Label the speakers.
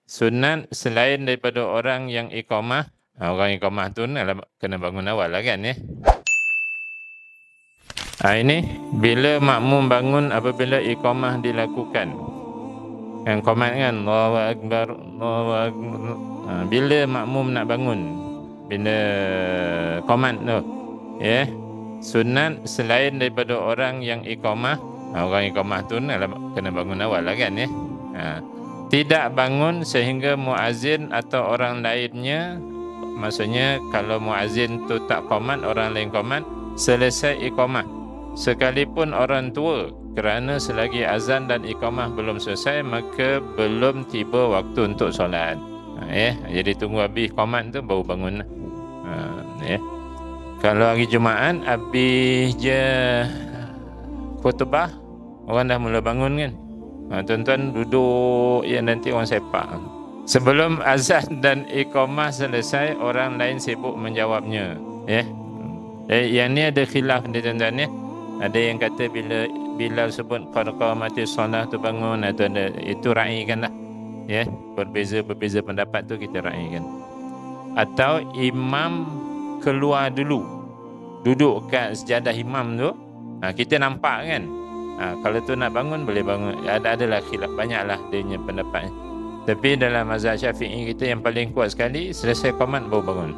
Speaker 1: sunat selain daripada orang yang iqamah. Orang iqamah tu kena bangun awal lah kan ya. Ini bila makmum bangun apabila iqamah dilakukan. Yang qomat kan, Allahu Akbar, Allahu Akbar. Bila makmum nak bangun, bila qomat tu, ya, sunat selain daripada orang yang iqamah. Orang iqamah tu kena bangun awal lah kan ya. Tidak bangun sehingga muazzin atau orang lainnya, maksudnya kalau muazzin tu tak qomat, orang lain qomat, selesai iqamah. Sekalipun orang tua, kerana selagi azan dan iqamah belum selesai, maka belum tiba waktu untuk solat. Jadi tunggu habis qomat tu baru bangun. Kalau hari Jumaat habis je khutbah, orang dah mula bangun kan. Tuan-tuan duduk ya, nanti orang sepak. Sebelum azan dan iqamah selesai, orang lain sibuk menjawabnya. Yang ni ada khilaf ni tuan-tuan ya. Ada yang kata bila Bilal sebut qad qamatis solah tu bangun, itu raikanlah. Berbeza pendapat tu kita raikan. Atau imam keluar dulu, duduk kat sejadah imam tu, kita nampak kan. Kalau tu nak bangun boleh bangun. Adalah khilaf, banyaklah dia punya pendapat. Tapi dalam mazhab Syafi'i kita yang paling kuat sekali, selesai qomat baru bangun.